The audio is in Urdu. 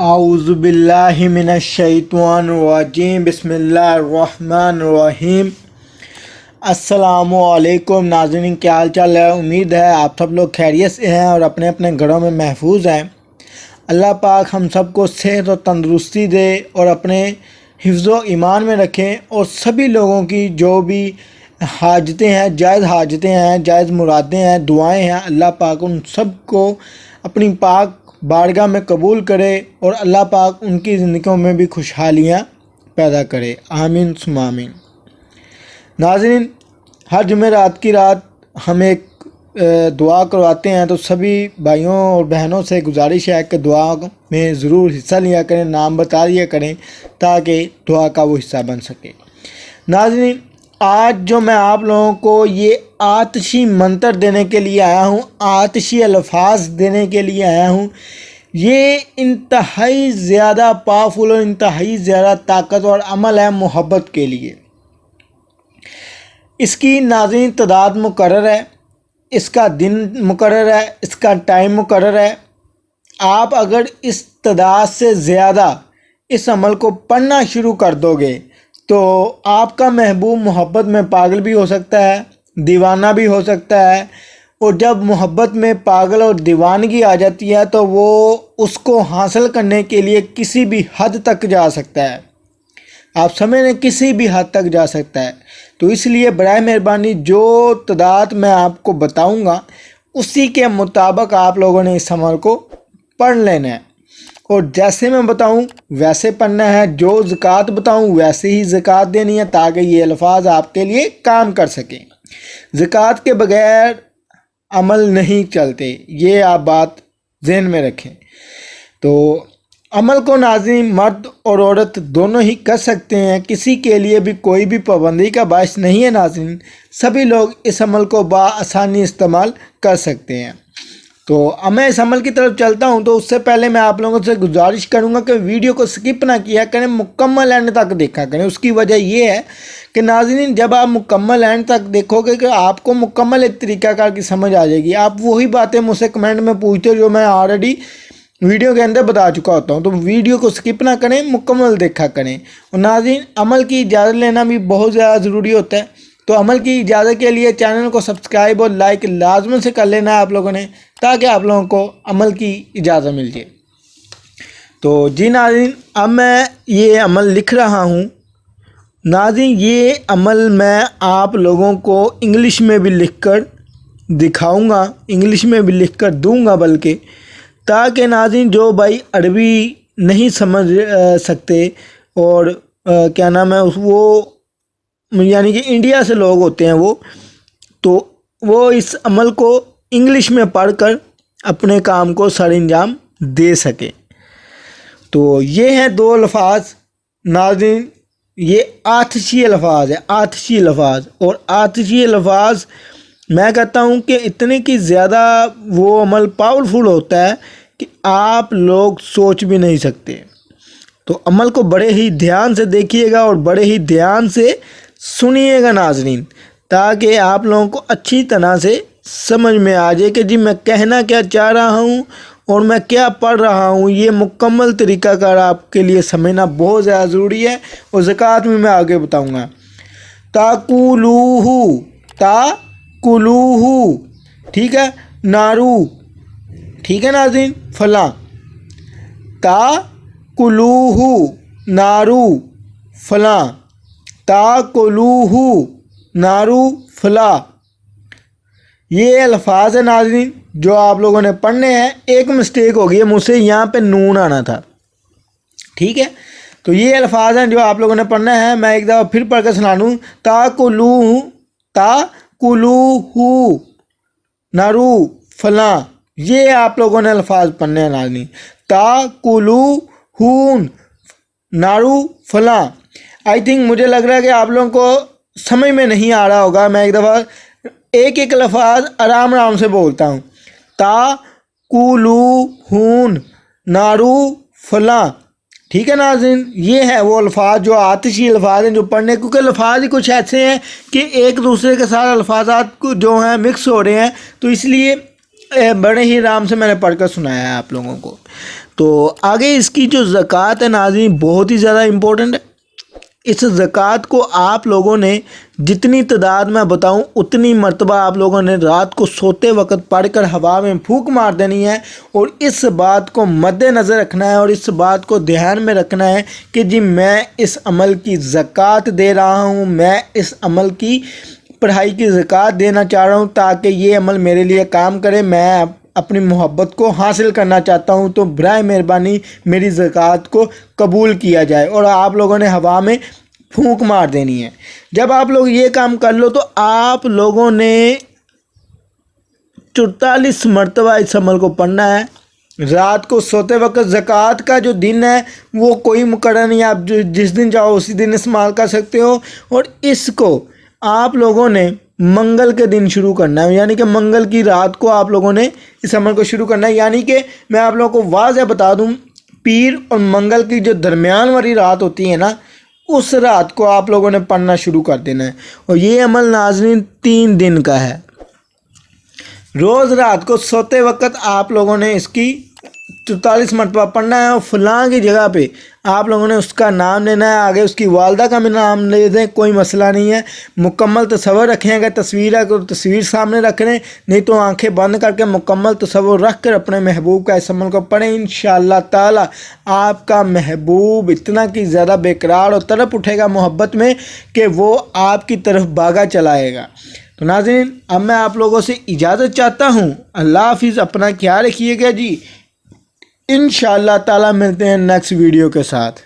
اعوذ باللہ من الشیطان الرجیم بسم اللہ الرحمن الرحیم۔ السلام علیکم ناظرین، کیا حال چال ہے؟ امید ہے آپ سب لوگ خیریت سے ہیں اور اپنے اپنے گھروں میں محفوظ ہیں۔ اللہ پاک ہم سب کو صحت اور تندرستی دے اور اپنے حفظ و ایمان میں رکھیں، اور سبھی لوگوں کی جو بھی حاجتیں ہیں، حاجتیں ہیں، جائز مرادیں ہیں، دعائیں ہیں، اللہ پاک ان سب کو اپنی پاک بارگاہ میں قبول کرے اور اللہ پاک ان کی زندگیوں میں بھی خوشحالیاں پیدا کرے، آمین ثم آمین۔ ناظرین، ہر جمعرات کی رات ہم ایک دعا کرواتے ہیں، تو سبھی بھائیوں اور بہنوں سے گزارش ہے کہ دعا میں ضرور حصہ لیا کریں، نام بتا دیا کریں تاکہ دعا کا وہ حصہ بن سکے۔ ناظرین، آج جو میں آپ لوگوں کو یہ آتشی منتر دینے کے لیے آیا ہوں، آتشی الفاظ دینے کے لیے آیا ہوں، یہ انتہائی زیادہ پاورفل اور انتہائی زیادہ طاقتور عمل ہے محبت کے لیے۔ اس کی ناظرین تعداد مقرر ہے، اس کا دن مقرر ہے، اس کا ٹائم مقرر ہے۔ آپ اگر اس تعداد سے زیادہ اس عمل کو پڑھنا شروع کر دو گے تو آپ کا محبوب محبت میں پاگل بھی ہو سکتا ہے، دیوانہ بھی ہو سکتا ہے، اور جب محبت میں پاگل اور دیوانگی آ جاتی ہے تو وہ اس کو حاصل کرنے کے لیے کسی بھی حد تک جا سکتا ہے، آپ سمجھ لیں کسی بھی حد تک جا سکتا ہے۔ تو اس لیے برائے مہربانی جو تعداد میں آپ کو بتاؤں گا اسی کے مطابق آپ لوگوں نے اس عمل کو پڑھ لینا ہے، اور جیسے میں بتاؤں ویسے پڑھنا ہے، جو زکوٰۃ بتاؤں ویسے ہی زکوٰۃ دینی ہے تاکہ یہ الفاظ آپ کے لیے کام کر سکیں۔ زکوٰۃ کے بغیر عمل نہیں چلتے، یہ آپ بات ذہن میں رکھیں۔ تو عمل کو ناظرین مرد اور عورت دونوں ہی کر سکتے ہیں، کسی کے لیے بھی کوئی بھی پابندی کا باعث نہیں ہے ناظرین، سبھی لوگ اس عمل کو بآسانی استعمال کر سکتے ہیں۔ تو اب میں اس عمل کی طرف چلتا ہوں، تو اس سے پہلے میں آپ لوگوں سے گزارش کروں گا کہ ویڈیو کو سکپ نہ کیا کریں، مکمل اینڈ تک دیکھا کریں۔ اس کی وجہ یہ ہے کہ ناظرین جب آپ مکمل اینڈ تک دیکھو گے کہ آپ کو مکمل ایک طریقہ کار کی سمجھ آ جائے گی۔ آپ وہی باتیں مجھ سے کمنٹ میں پوچھتے جو میں آلریڈی ویڈیو کے اندر بتا چکا ہوتا ہوں، تو ویڈیو کو سکپ نہ کریں، مکمل دیکھا کریں۔ اور ناظرین عمل کی اجازت لینا بھی بہت زیادہ ضروری ہوتا ہے، تو عمل کی اجازت کے لیے چینل کو سبسکرائب اور لائک لازم سے کر لینا ہے آپ لوگوں نے، تاکہ آپ لوگوں کو عمل کی اجازت مل جائے۔ تو جی ناظرین، اب میں یہ عمل لکھ رہا ہوں۔ ناظرین یہ عمل میں آپ لوگوں کو انگلش میں بھی لکھ کر دکھاؤں گا، انگلش میں بھی لکھ کر دوں گا بلکہ، تاکہ ناظرین جو بھائی عربی نہیں سمجھ سکتے اور کیا نام ہے وہ یعنی کہ انڈیا سے لوگ ہوتے ہیں وہ اس عمل کو انگلش میں پڑھ کر اپنے کام کو سر انجام دے سکیں۔ تو یہ ہیں دو الفاظ ناظرین، یہ آتشی الفاظ ہے، آتشی الفاظ، اور آتشی الفاظ میں کہتا ہوں کہ اتنے کی زیادہ وہ عمل پاورفل ہوتا ہے کہ آپ لوگ سوچ بھی نہیں سکتے۔ تو عمل کو بڑے ہی دھیان سے دیکھیے گا اور بڑے ہی دھیان سے سنیے گا ناظرین، تاکہ آپ لوگوں کو اچھی طرح سے سمجھ میں آ جائے کہ جی میں کہنا کیا چاہ رہا ہوں اور میں کیا پڑھ رہا ہوں۔ یہ مکمل طریقہ کار آپ کے لیے سمجھنا بہت زیادہ ضروری ہے، اور زکوٰۃ میں آگے بتاؤں گا۔ تاکلوہ، ٹھیک ہے، نارو، ٹھیک ہے ناظرین، فلاں، تاکلوہ نارو فلاں، تاکلوہ نارو فلاں، یہ الفاظ ہیں ناظرین جو آپ لوگوں نے پڑھنے ہیں۔ ایک مسٹیک ہو گئی ہے مجھ سے، یہاں پہ نون آنا تھا، ٹھیک ہے۔ تو یہ الفاظ ہیں جو آپ لوگوں نے پڑھنا ہے، میں ایک دفعہ پھر پڑھ کے سنا دوں۔ تاکلوہ نارو فلاں، یہ آپ لوگوں نے الفاظ پڑھنے ہیں ناظرین، تاکلوہ نارو فلاں۔ آئی تھنک مجھے لگ رہا ہے کہ آپ لوگوں کو سمجھ میں نہیں آ رہا ہوگا، میں ایک دفعہ ایک لفظ آرام سے بولتا ہوں۔ تاکلوہ نارو فلاں، ٹھیک ہے ناظرین، یہ ہے وہ الفاظ جو آتشی الفاظ ہیں جو پڑھنے، کیونکہ الفاظ ہی کچھ ایسے ہیں کہ ایک دوسرے کے ساتھ الفاظات کو جو ہیں مکس ہو رہے ہیں، تو اس لیے بڑے ہی آرام سے میں نے پڑھ کر سنایا ہے آپ لوگوں کو۔ تو آگے اس کی جو زکوٰۃ ہے ناظرین بہت ہی زیادہ امپورٹنٹ ہے. اس زکوٰۃ کو آپ لوگوں نے جتنی تعداد میں بتاؤں اتنی مرتبہ آپ لوگوں نے رات کو سوتے وقت پڑھ کر ہوا میں پھونک مار دینی ہے، اور اس بات کو مد نظر رکھنا ہے اور اس بات کو دھیان میں رکھنا ہے کہ جی میں اس عمل کی زکوٰۃ دے رہا ہوں، میں اس عمل کی پڑھائی کی زکوٰۃ دینا چاہ رہا ہوں تاکہ یہ عمل میرے لیے کام کرے، میں اپنی محبت کو حاصل کرنا چاہتا ہوں، تو برائے مہربانی میری زکوٰۃ کو قبول کیا جائے. اور آپ لوگوں نے ہوا میں پھونک مار دینی ہے. جب آپ لوگ یہ کام کر لو تو آپ لوگوں نے 44 مرتبہ اس عمل کو پڑھنا ہے رات کو سوتے وقت. زکوٰۃ کا جو دن ہے وہ کوئی مقرر نہیں ہے، آپ جس دن چاہو اسی دن استعمال کر سکتے ہو، اور اس کو آپ لوگوں نے منگل کے دن شروع کرنا ہے، یعنی کہ منگل کی رات کو آپ لوگوں نے اس عمل کو شروع کرنا ہے. یعنی کہ میں آپ لوگوں کو واضح بتا دوں، پیر اور منگل کی جو درمیان والی رات ہوتی ہے نا، اس رات کو آپ لوگوں نے پڑھنا شروع کر دینا ہے. اور یہ عمل ناظرین 3 دن کا ہے. روز رات کو سوتے وقت آپ لوگوں نے اس کی 44 مرتبہ پڑھنا ہے، اور فلاں کی جگہ پہ آپ لوگوں نے اس کا نام لینا ہے. آگے اس کی والدہ کا بھی نام لے دیں، کوئی مسئلہ نہیں ہے. مکمل تصور رکھیں، اگر تصویر ہے تو تصویر سامنے رکھ لیں، نہیں تو آنکھیں بند کر کے مکمل تصور رکھ کر اپنے محبوب کا اس عمل کو پڑھیں. انشاءاللہ تعالی آپ کا محبوب اتنا کہ زیادہ بے قرار اور تڑپ اٹھے گا محبت میں کہ وہ آپ کی طرف بھاگا چلائے گا. تو ناظرین اب میں آپ لوگوں سے اجازت چاہتا ہوں. اللہ حافظ، اپنا خیال رکھیے گا جی. انشاءاللہ تعالی ملتے ہیں نیکسٹ ویڈیو کے ساتھ.